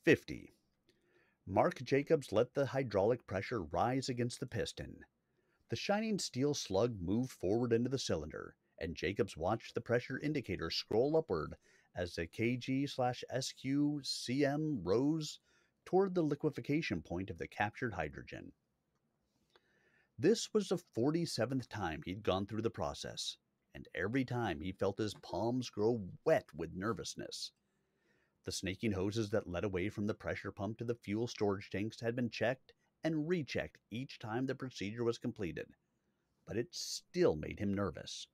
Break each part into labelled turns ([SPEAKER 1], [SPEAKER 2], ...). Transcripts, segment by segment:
[SPEAKER 1] 50. Mark Jacobs let the hydraulic pressure rise against the piston. The shining steel slug moved forward into the cylinder, and Jacobs watched the pressure indicator scroll upward as the kg/SQ/cm rose toward the liquefaction point of the captured hydrogen. This was the 47th time he'd gone through the process, and every time he felt his palms grow wet with nervousness. The snaking hoses that led away from the pressure pump to the fuel storage tanks had been checked and rechecked each time the procedure was completed, but it still made him nervous.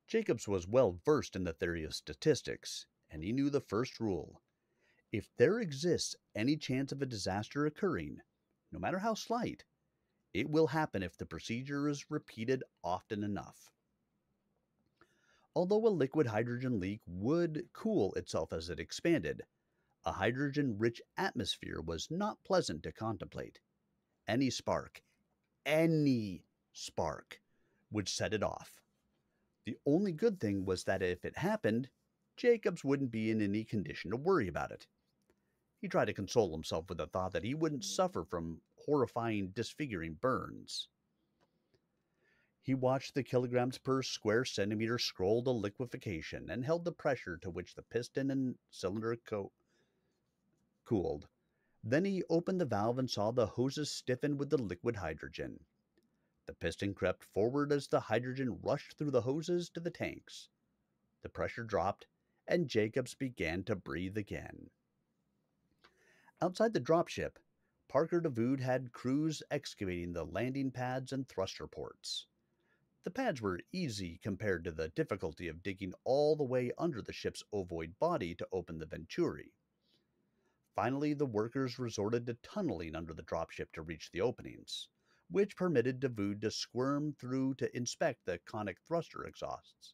[SPEAKER 1] Jacobs was well versed in the theory of statistics, and he knew the first rule. If there exists any chance of a disaster occurring, no matter how slight, it will happen if the procedure is repeated often enough. Although a liquid hydrogen leak would cool itself as it expanded, a hydrogen-rich atmosphere was not pleasant to contemplate. Any spark would set it off. The only good thing was that if it happened, Jacobs wouldn't be in any condition to worry about it. He tried to console himself with the thought that he wouldn't suffer from horrifying, disfiguring burns. He watched the kilograms per square centimeter scroll to liquefaction and held the pressure to which the piston and cylinder cooled. Then he opened the valve and saw the hoses stiffen with the liquid hydrogen. The piston crept forward as the hydrogen rushed through the hoses to the tanks. The pressure dropped, and Jacobs began to breathe again. Outside the dropship, Parker DeVood had crews excavating the landing pads and thruster ports. The pads were easy compared to the difficulty of digging all the way under the ship's ovoid body to open the venturi. Finally, the workers resorted to tunneling under the dropship to reach the openings, which permitted DeVood to squirm through to inspect the conic thruster exhausts.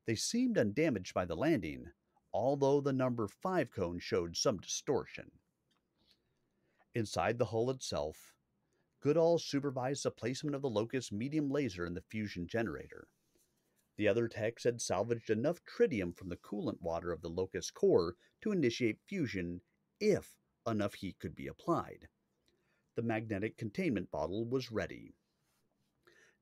[SPEAKER 1] They seemed undamaged by the landing, although the number 5 cone showed some distortion. Inside the hull itself, Goodall supervised the placement of the Locust's medium laser in the fusion generator. The other techs had salvaged enough tritium from the coolant water of the Locust's core to initiate fusion if enough heat could be applied. The magnetic containment bottle was ready.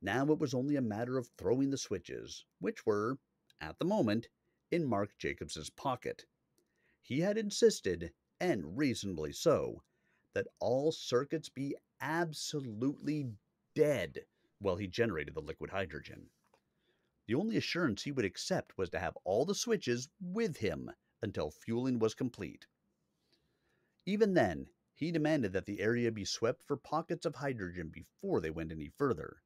[SPEAKER 1] Now it was only a matter of throwing the switches, which were, at the moment, in Mark Jacobs's pocket. He had insisted, and reasonably so, that all circuits be absolutely dead while he generated the liquid hydrogen. The only assurance he would accept was to have all the switches with him until fueling was complete. Even then, he demanded that the area be swept for pockets of hydrogen before they went any further.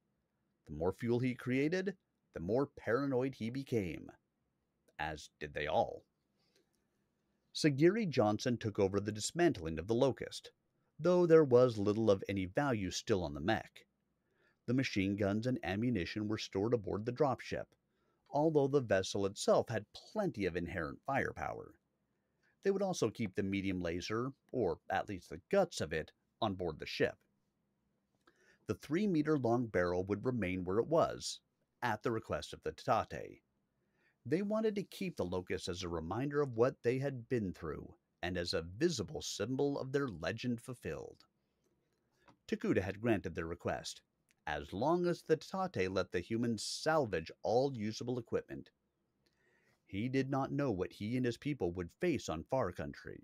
[SPEAKER 1] The more fuel he created, the more paranoid he became. As did they all. Sagiri Johnson took over the dismantling of the Locust, though there was little of any value still on the mech. The machine guns and ammunition were stored aboard the dropship, although the vessel itself had plenty of inherent firepower. They would also keep the medium laser, or at least the guts of it, on board the ship. The 3-meter-long barrel would remain where it was, at the request of the Tatate. They wanted to keep the Locust as a reminder of what they had been through, and as a visible symbol of their legend fulfilled. Takuda had granted their request, as long as the Tatate let the humans salvage all usable equipment. He did not know what he and his people would face on Far Country,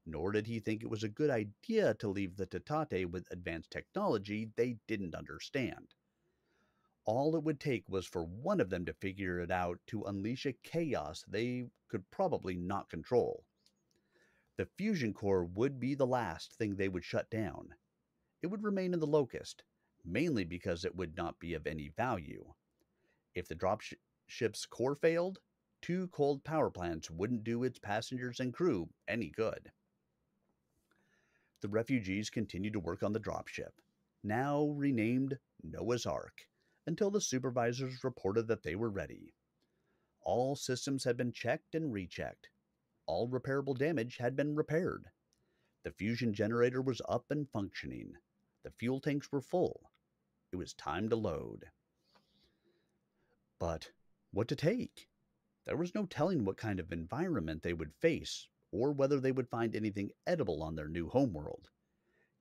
[SPEAKER 1] nor did he think it was a good idea to leave the Tatate with advanced technology they didn't understand. All it would take was for one of them to figure it out to unleash a chaos they could probably not control. The fusion core would be the last thing they would shut down. It would remain in the Locust, mainly because it would not be of any value. If the dropship's core failed, 2 cold power plants wouldn't do its passengers and crew any good. The refugees continued to work on the dropship, now renamed Noah's Ark, until the supervisors reported that they were ready. All systems had been checked and rechecked. All repairable damage had been repaired. The fusion generator was up and functioning. The fuel tanks were full. It was time to load. But what to take? There was no telling what kind of environment they would face or whether they would find anything edible on their new homeworld.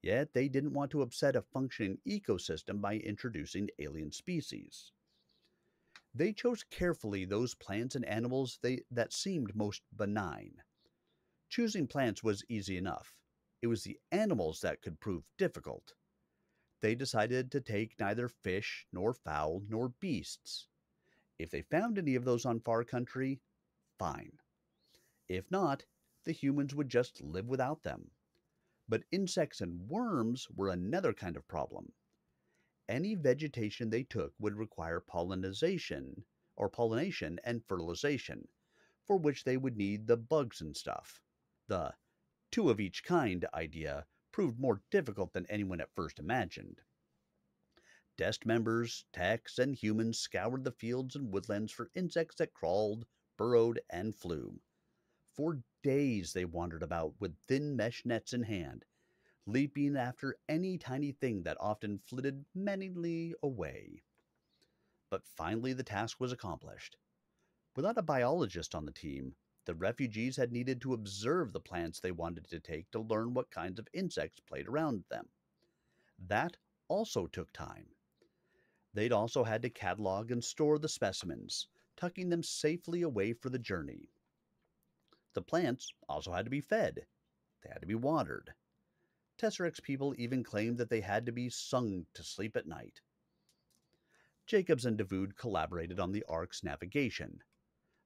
[SPEAKER 1] Yet they didn't want to upset a functioning ecosystem by introducing alien species. They chose carefully those plants and animals that seemed most benign. Choosing plants was easy enough. It was the animals that could prove difficult. They decided to take neither fish, nor fowl, nor beasts. If they found any of those on far country, fine. If not, the humans would just live without them. But insects and worms were another kind of problem. Any vegetation they took would require pollination and fertilization, for which they would need the bugs and stuff. The two of each kind idea proved more difficult than anyone at first imagined. Desk members, techs, and humans scoured the fields and woodlands for insects that crawled, burrowed, and flew. For days they wandered about with thin mesh nets in hand, leaping after any tiny thing that often flitted menacingly away. But finally the task was accomplished. Without a biologist on the team, the refugees had needed to observe the plants they wanted to take to learn what kinds of insects played around them. That also took time. They'd also had to catalog and store the specimens, tucking them safely away for the journey. The plants also had to be fed. They had to be watered. Tesseract's people even claimed that they had to be sung to sleep at night. Jacobs and Davoud collaborated on the Ark's navigation.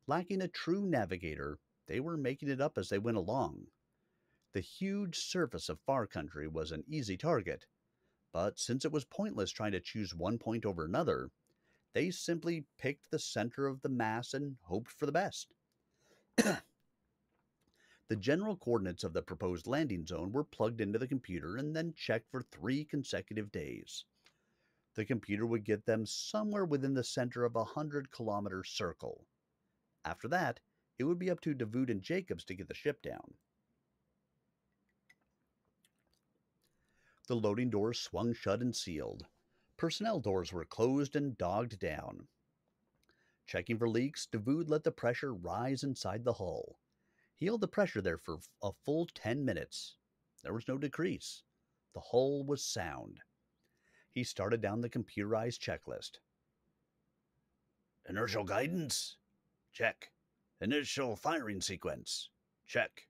[SPEAKER 1] Lacking a true navigator, they were making it up as they went along. The huge surface of far country was an easy target, but since it was pointless trying to choose one point over another, they simply picked the center of the mass and hoped for the best. The general coordinates of the proposed landing zone were plugged into the computer and then checked for 3 consecutive days. The computer would get them somewhere within the center of a 100-kilometer circle. After that, it would be up to Davoud and Jacobs to get the ship down. The loading doors swung shut and sealed. Personnel doors were closed and dogged down. Checking for leaks, Davoud let the pressure rise inside the hull. He held the pressure there for a full 10 minutes. There was no decrease. The hull was sound. He started down the computerized checklist. Inertial guidance? Check. Initial firing sequence? Check.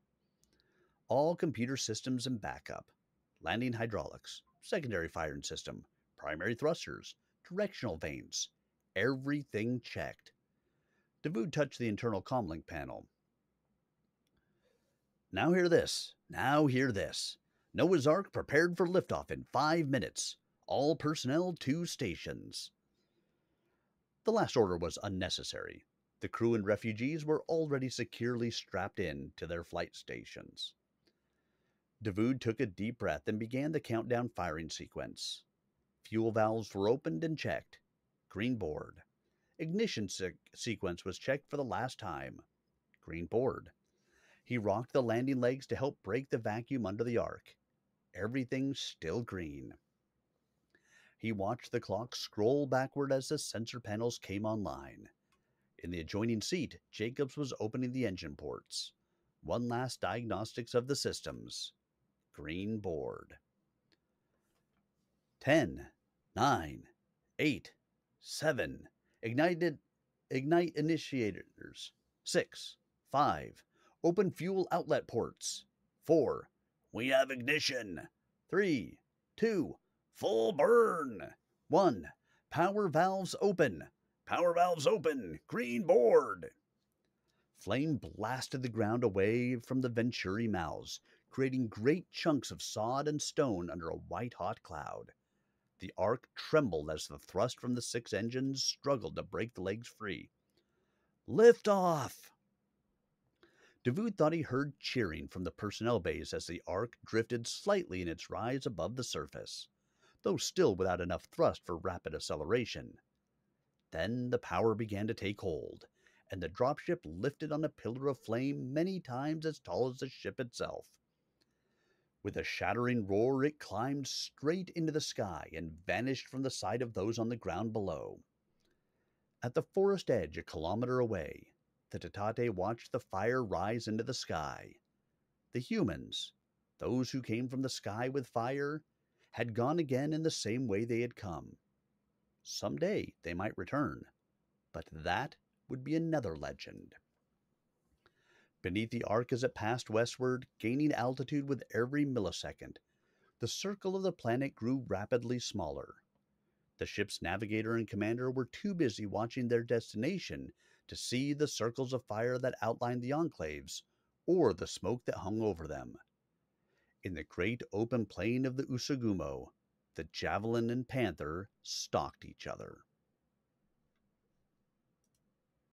[SPEAKER 1] All computer systems and backup. Landing hydraulics, secondary firing system, primary thrusters, directional vanes. Everything checked. Davoud touched the internal comlink panel. Now hear this. Now hear this. Noah's Ark prepared for liftoff in 5 minutes. All personnel to stations. The last order was unnecessary. The crew and refugees were already securely strapped in to their flight stations. Davoud took a deep breath and began the countdown firing sequence. Fuel valves were opened and checked. Green board. Ignition sequence was checked for the last time. Green board. He rocked the landing legs to help break the vacuum under the Ark. Everything still green. He watched the clock scroll backward as the sensor panels came online. In the adjoining seat, Jacobs was opening the engine ports. One last diagnostics of the systems. Green board. 10, 9, 8, 7. Ignite initiators. 6, 5. Open fuel outlet ports. 4. We have ignition. 3, 2. Full burn. 1. Power valves open. Power valves open. Green board. Flame blasted the ground away from the Venturi mouths, creating great chunks of sod and stone under a white-hot cloud. The Ark trembled as the thrust from the 6 engines struggled to break the legs free. Lift off! Davoud thought he heard cheering from the personnel bays as the Ark drifted slightly in its rise above the surface, though still without enough thrust for rapid acceleration. Then the power began to take hold, and the dropship lifted on a pillar of flame many times as tall as the ship itself. With a shattering roar, it climbed straight into the sky and vanished from the sight of those on the ground below. At the forest edge, a kilometer away, the Tatate watched the fire rise into the sky. The humans, those who came from the sky with fire, had gone again in the same way they had come. Someday they might return, but that would be another legend. Beneath the arc as it passed westward, gaining altitude with every millisecond, the circle of the planet grew rapidly smaller. The ship's navigator and commander were too busy watching their destination to see the circles of fire that outlined the enclaves or the smoke that hung over them. In the great open plain of the Usagumo, the Javelin and Panther stalked each other.